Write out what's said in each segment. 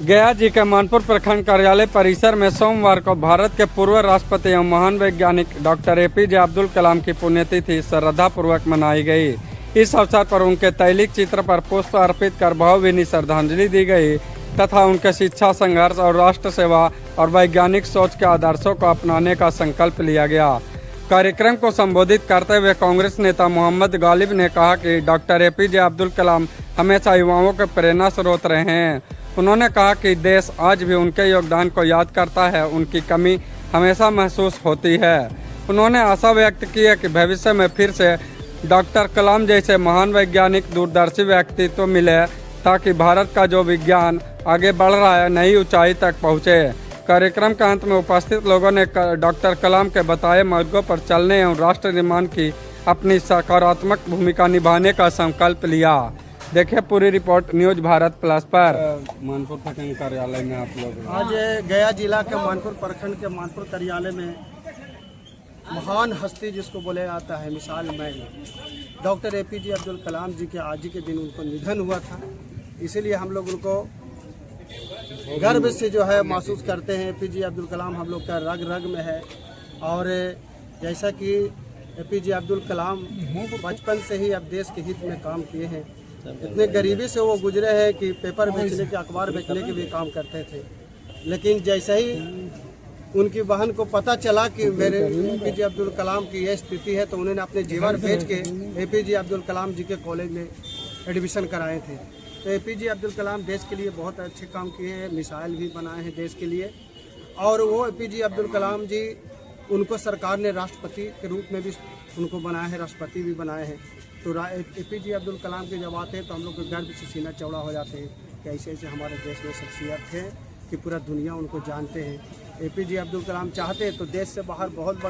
गया जी के मानपुर प्रखंड कार्यालय परिसर में सोमवार को भारत के पूर्व राष्ट्रपति एवं महान वैज्ञानिक डॉक्टर APJ अब्दुल कलाम की पुण्यतिथि श्रद्धापूर्वक मनाई गई। इस अवसर पर उनके तैलिक चित्र पर पुष्प अर्पित कर भावभीनी श्रद्धांजलि दी गई तथा उनके शिक्षा, संघर्ष और राष्ट्र सेवा और वैज्ञानिक सोच के आदर्शों को अपनाने का संकल्प लिया गया। कार्यक्रम को संबोधित करते हुए कांग्रेस नेता मोहम्मद गालिब ने कहा कि डॉक्टर APJ अब्दुल कलाम हमेशा युवाओं के प्रेरणा स्रोत रहे हैं। उन्होंने कहा कि देश आज भी उनके योगदान को याद करता है, उनकी कमी हमेशा महसूस होती है। उन्होंने आशा व्यक्त की है कि भविष्य में फिर से डॉक्टर कलाम जैसे महान वैज्ञानिक, दूरदर्शी व्यक्तित्व मिले ताकि भारत का जो विज्ञान आगे बढ़ रहा है नई ऊंचाई तक पहुंचे। कार्यक्रम के अंत में उपस्थित लोगों ने डॉक्टर कलाम के बताए मार्गों पर चलने एवं राष्ट्र निर्माण की अपनी सकारात्मक भूमिका निभाने का संकल्प लिया। देखिए पूरी रिपोर्ट न्यूज भारत प्लस पर। मानपुर प्रखंड कार्यालय में आप लोग आज गया जिला के मानपुर प्रखंड के मानपुर कार्यालय में महान हस्ती जिसको बोला जाता है, मिसाल man doctor APJ Abdul Kalam जी के आज ही के दिन उनको निधन हुआ था। इसीलिए हम लोग उनको गर्व से जो है महसूस करते हैं। APJ अब्दुल कलाम हम लोग का रग रग में है। और जैसा कि APJ अब्दुल कलाम बचपन से ही अब देश के हित में काम किए हैं। इतने गरीबी से वो गुजरे हैं कि पेपर बेचने के, अखबार बेचने के भी काम करते थे। लेकिन जैसे ही उनकी बहन को पता चला कि मेरे APJ अब्दुल कलाम की यह स्थिति है तो उन्होंने अपने जेवर बेच के APJ अब्दुल कलाम जी के कॉलेज में एडमिशन कराए थे। तो APJ अब्दुल कलाम देश के लिए बहुत अच्छे काम किए हैं, मिसाइल भी बनाए हैं देश के लिए। और वो APJ अब्दुल कलाम जी, उनको सरकार ने राष्ट्रपति के रूप में भी उनको बनाया है, राष्ट्रपति भी बनाए हैं। तो APJ अब्दुल कलाम के जब आते हैं तो हम लोग के गर्व से सीना चौड़ा हो जाते हैं कि ऐसे ऐसे हमारे देश में शख्सियत है कि पूरा दुनिया उनको जानते हैं। APJ अब्दुल कलाम चाहते तो देश से बाहर बहुत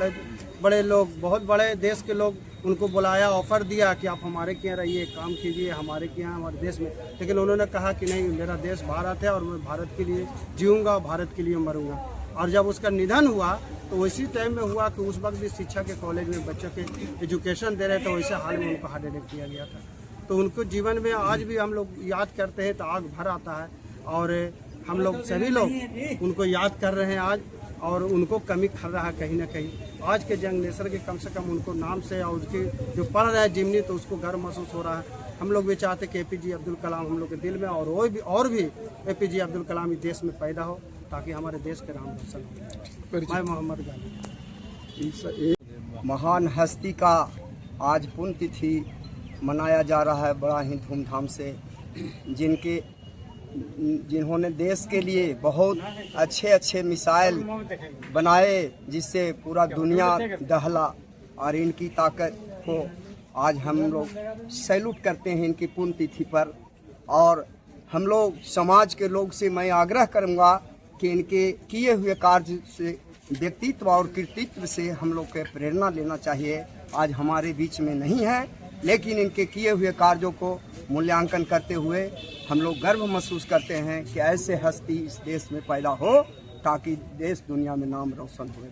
बड़े लोग, बहुत बड़े देश के लोग उनको बुलाया, ऑफ़र दिया कि आप हमारे यहाँ रहिए, काम कीजिए हमारे यहाँ, हमारे देश में। लेकिन उन्होंने कहा कि नहीं, मेरा देश भारत है और मैं भारत के लिए जीऊँगा, भारत के लिए मरूँगा। और जब उसका निधन हुआ तो उसी टाइम में हुआ कि उस वक्त भी शिक्षा के कॉलेज में बच्चों के एजुकेशन दे रहे थे, वैसे हाल में उनको हार्ट अटैक किया गया था। तो उनको जीवन में आज भी हम लोग याद करते हैं तो आग भर आता है। और हम लोग सभी लोग उनको याद कर रहे हैं आज, और उनको कमी खल रहा है कहीं ना कहीं। आज के जनरेशन के कम से कम उनको नाम से और उसके जो पढ़ रहा है जिमनी तो उसको गर्व महसूस हो रहा है। हम लोग भी चाहते कि APJ अब्दुल कलाम हम लोग के दिल में और भी APJ अब्दुल कलाम इस देश में पैदा हो ताकि हमारे देश के नाम रोशन हो। मैं मोहम्मद गालिब। महान हस्ती का आज पुण्यतिथि मनाया जा रहा है बड़ा ही धूमधाम से, जिन्होंने देश के लिए बहुत अच्छे मिसाइल बनाए जिससे पूरा दुनिया दहला। और इनकी ताकत को आज हम लोग सैल्यूट करते हैं इनकी पुण्यतिथि पर। और हम लोग समाज के लोग से मैं आग्रह करूँगा कि इनके किए हुए कार्य से, व्यक्तित्व और कृतित्व से हम लोग को प्रेरणा लेना चाहिए। आज हमारे बीच में नहीं है, लेकिन इनके किए हुए कार्यों को मूल्यांकन करते हुए हम लोग गर्व महसूस करते हैं कि ऐसे हस्ती इस देश में पैदा हो ताकि देश दुनिया में नाम रोशन हो।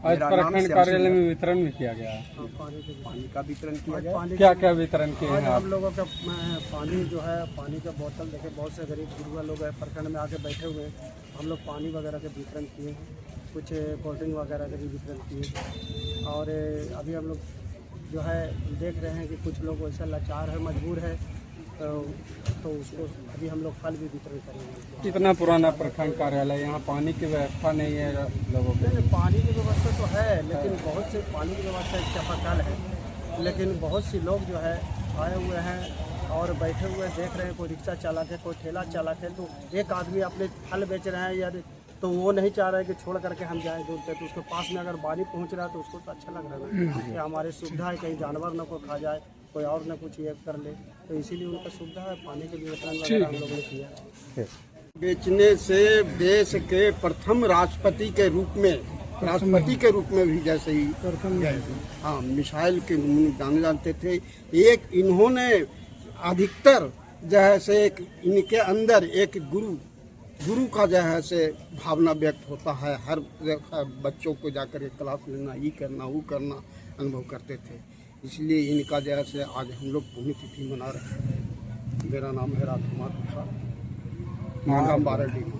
आज प्रखंड कार्यालय में वितरण भी किया गया, पानी का वितरण किया गया। क्या क्या वितरण किए हैं हम लोगों का पानी जो है, पानी का बोतल देखे, बहुत से गरीब गुरुआ लोग हैं प्रखंड में आके बैठे हुए हैं। हम लोग पानी वगैरह के वितरण किए, कुछ कोल्ड ड्रिंक वगैरह के भी वितरण किए। और अभी हम लोग जो है देख रहे हैं कि कुछ लोग वैसा लाचार है, मजबूर है, तो उसको अभी हम लोग फल भी वितरण करेंगे। कितना पुराना प्रखंड कार्यालय, यहाँ पानी की व्यवस्था नहीं है लोगों को? नहीं, पानी की व्यवस्था तो है, लेकिन बहुत से पानी की व्यवस्था एक चापाकल है, लेकिन बहुत सी लोग जो है आए हुए हैं और बैठे हुए देख रहे हैं। कोई रिक्शा चालक है, कोई ठेला चालक है, तो एक आदमी अपने फल बेच रहे हैं या तो वो नहीं चाह रहा है कि छोड़ करके हम जाएं दूर तक। तो उसके पास में अगर पानी पहुंच रहा है तो उसको तो अच्छा लग रहा है कि हमारी सुविधा है, कहीं जानवर न को खा जाए, कोई और न कुछ ये कर ले। तो इसीलिए उनका सुविधा है, पानी के भी वितरण वगैरह हम लोगों ने किया। बेचने से देश के प्रथम राष्ट्रपति के रूप में भी जैसे ही हाँ मिसाइल के जाने जानते थे। एक इन्होंने अधिकतर जैसे इनके अंदर एक गुरु का जो है से भावना व्यक्त होता है। हर बच्चों को जाकर एक क्लास लेना, ये करना वो करना अनुभव करते थे। इसलिए इनका जो है से आज हम लोग पुण्यतिथि मना रहे हैं। मेरा नाम है राजकुमार प्रसाद, 12 डिग्री।